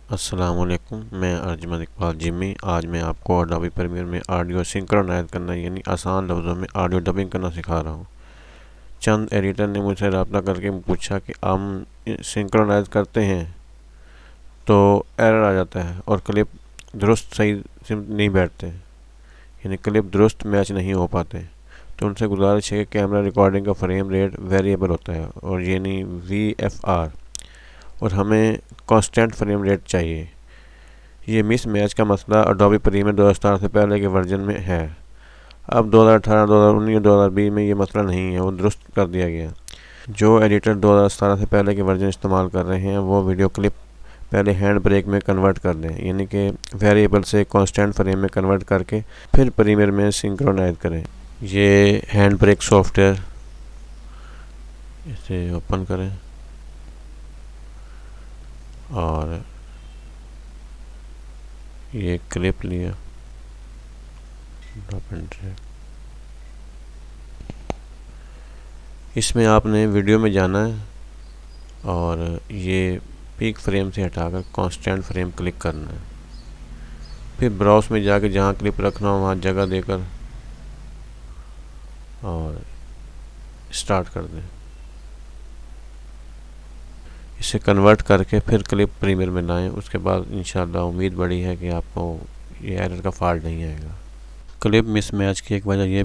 अस्सलामुअलैकुम, मैं अर्जमन इकबाल जिम्मी। आज मैं आपको अडोबी प्रीमियर में ऑडियो सिंक्रोनाइज़ करना यानी आसान लफ्ज़ों में ऑडियो डबिंग करना सिखा रहा हूँ। चंद एडिटर ने मुझसे रब्ता करके पूछा कि हम सिंक्रोनाइज़ करते हैं तो एरर आ जाता है और क्लिप दुरुस्त सही से नहीं बैठते, यानी क्लिप दुरुस्त मैच नहीं हो पाते। तो उनसे गुजारिश है कि कैमरा रिकॉर्डिंग का फ्रेम रेट वेरिएबल होता है और यानी VFR, और हमें कांस्टेंट फ्रेम रेट चाहिए। ये मिस मैच का मसला अडोबी प्रीमियर 2017 से पहले के वर्जन में है। अब 2018, 2019, 2020 में ये मसला नहीं है, वो दुरुस्त कर दिया गया। जो एडिटर 2017 से पहले के वर्जन इस्तेमाल कर रहे हैं वो वीडियो क्लिप पहले हैंड ब्रेक में कन्वर्ट कर दें, यानी कि वेरिएबल से कांस्टेंट फ्रेम में कन्वर्ट करके फिर प्रीमियर में सिंक्रोनाइज करें। ये हैंड ब्रेक सॉफ्टवेयर, इसे ओपन करें और ये क्लिप लिया, ड्रॉप एंड ड्रैग। इसमें आपने वीडियो में जाना है और ये पीक फ्रेम से हटाकर कांस्टेंट फ्रेम क्लिक करना है। फिर ब्राउज में जाके जहाँ क्लिप रखना हो वहाँ जगह देकर और स्टार्ट कर दें। इसे कन्वर्ट करके फिर क्लिप प्रीमियर में लाएं। उसके बाद इंशाल्लाह उम्मीद बड़ी है कि आपको ये एरर का फॉल्ट नहीं आएगा। क्लिप मिसमैच की एक वजह ये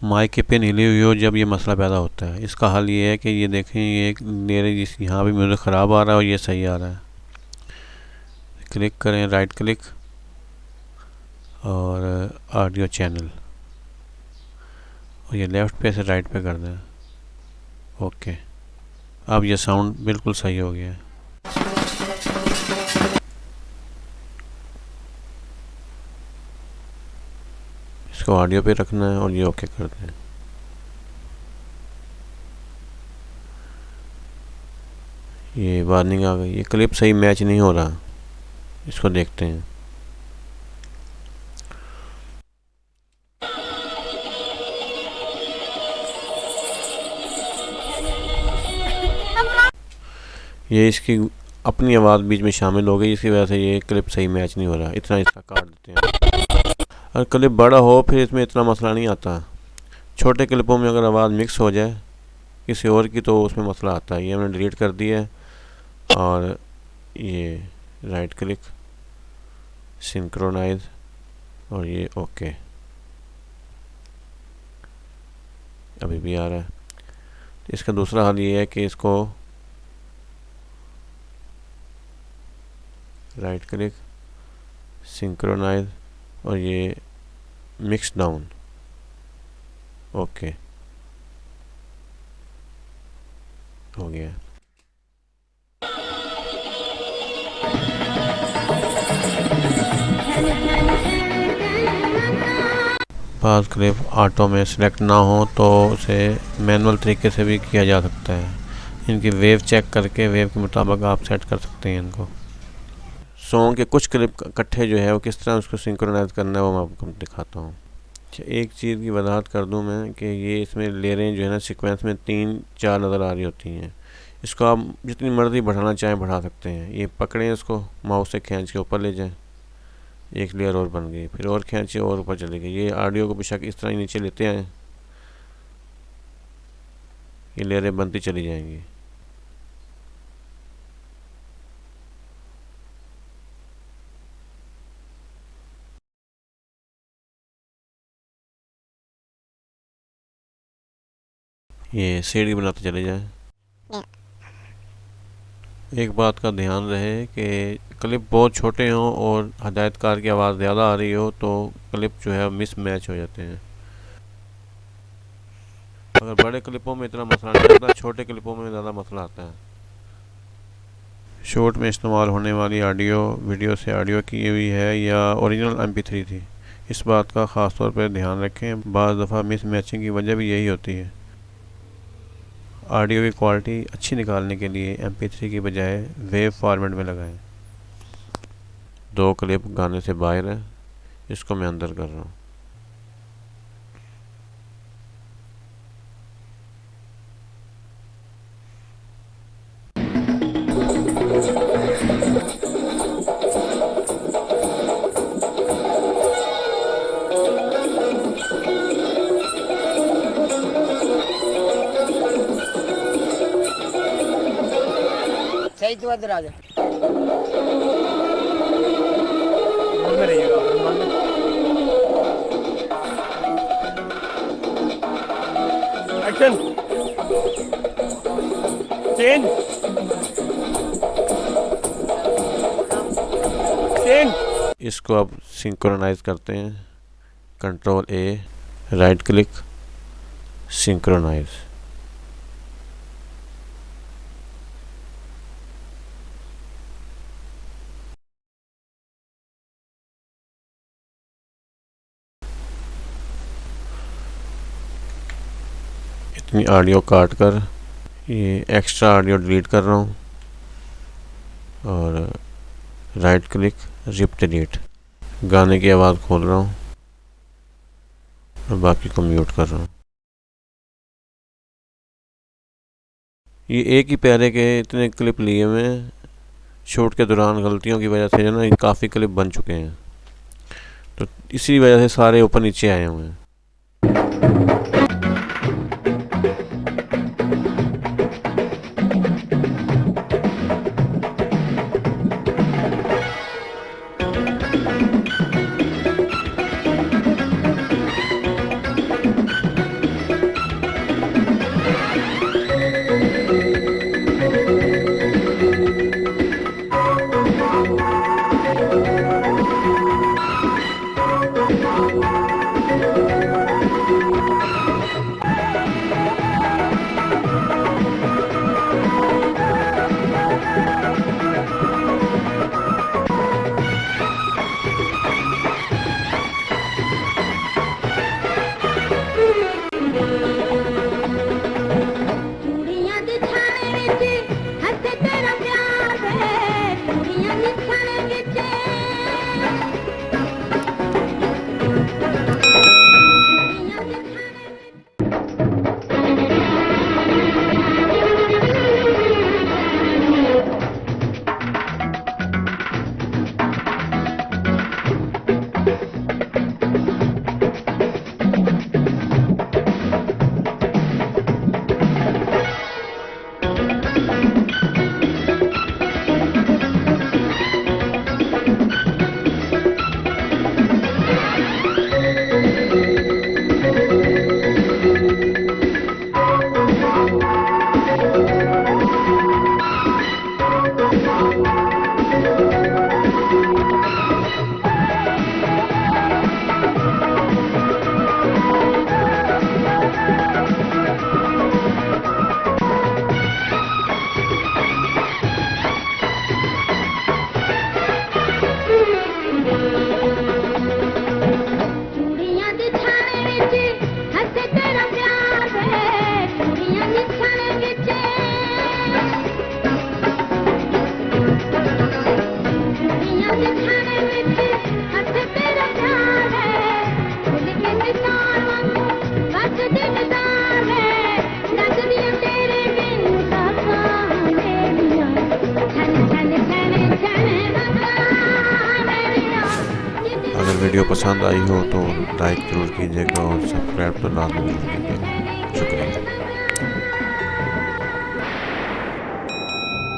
माइक की पिन हिली हुई हो जब ये मसला पैदा होता है। इसका हल ये है कि ये देखें, ये मेरे जिस यहाँ भी मुझे ख़राब आ रहा है और ये सही आ रहा है। क्लिक करें, राइट क्लिक और ऑडियो चैनल, और ये लेफ़्ट पे से राइट पे कर दें। ओके, अब ये साउंड बिल्कुल सही हो गया है। इसको ऑडियो पे रखना है और ये ओके कर दें। ये वार्निंग आ गई, ये क्लिप सही मैच नहीं हो रहा। इसको देखते हैं। ये इसकी अपनी आवाज़ बीच में शामिल हो गई, इसकी वजह से ये क्लिप सही मैच नहीं हो रहा। इतना इसका काट देते हैं। अगर क्लिप बड़ा हो फिर इसमें इतना मसला नहीं आता। छोटे क्लिपों में अगर आवाज़ मिक्स हो जाए किसी और की तो उसमें मसला आता है। ये हमने डिलीट कर दिया है और ये राइट क्लिक, सिंक्रोनाइज और ये ओके। अभी भी आ रहा है। इसका दूसरा हल ये है कि इसको राइट क्लिक, सिंक्रोनाइज और ये मिक्स डाउन, ओके हो गया। पास क्लिप ऑटो में सिलेक्ट ना हो तो उसे मैनुअल तरीके से भी किया जा सकता है। इनकी वेव चेक करके वेव के मुताबिक आप सेट कर सकते हैं इनको। सॉन्ग के कुछ क्लिप इकट्ठे जो है वो किस तरह उसको सिंक्रोनाइज करना है वो मैं आपको दिखाता हूँ। अच्छा, एक चीज़ की वजाहत कर दूँ मैं कि ये इसमें लेयरें जो है ना सीक्वेंस में 3-4 नज़र आ रही होती हैं। इसको आप जितनी मर्ज़ी बढ़ाना चाहें बढ़ा सकते हैं। ये पकड़ें, इसको माउस से खींच के ऊपर ले जाएं, एक लेयर और बन गई, फिर और खींचे और ऊपर चले गए। ये ऑडियो को बेशक इस तरह ही नीचे लेते आए, ये लेयरें बनती चली जाएंगी। ये सीढ़ी बनाते चले जाएं। एक बात का ध्यान रहे कि क्लिप बहुत छोटे हों और हदायतकार की आवाज़ ज़्यादा आ रही हो तो क्लिप जो है मिस मैच हो जाते हैं। अगर बड़े क्लिपों में इतना मसला नहीं आता, छोटे क्लिपों में ज़्यादा मसला आता है। शॉर्ट में इस्तेमाल होने वाली ऑडियो वीडियो से ऑडियो की हुई है या ओरिजिनल MP3 थी, इस बात का ख़ास तौर पर ध्यान रखें। बाज़ दफ़ा मिस मैचिंग की वजह भी यही होती है। ऑडियो की क्वालिटी अच्छी निकालने के लिए MP3 की बजाय वेव फॉर्मेट में लगाएं। दो क्लिप गाने से बाहर है, इसको मैं अंदर कर रहा हूँ। भाई तू इधर आ जा। Action change change. इसको अब सिंक्रोनाइज करते हैं। Control A, right click, synchronise. इतनी ऑडियो काट कर ये एक्स्ट्रा ऑडियो डिलीट कर रहा हूँ और राइट क्लिक, रिप डिलीट। गाने की आवाज़ खोल रहा हूँ और बाकी को म्यूट कर रहा हूँ। ये एक ही पैरे के इतने क्लिप लिए हुए हैं। शूट के दौरान गलतियों की वजह से जो ना काफ़ी क्लिप बन चुके हैं, तो इसी वजह से सारे ऊपर नीचे आए हुए हैं। अगर वीडियो पसंद आई हो तो लाइक ज़रूर कीजिएगा और सब्सक्राइब तो लाजमी कीजिएगा। शुक्रिया।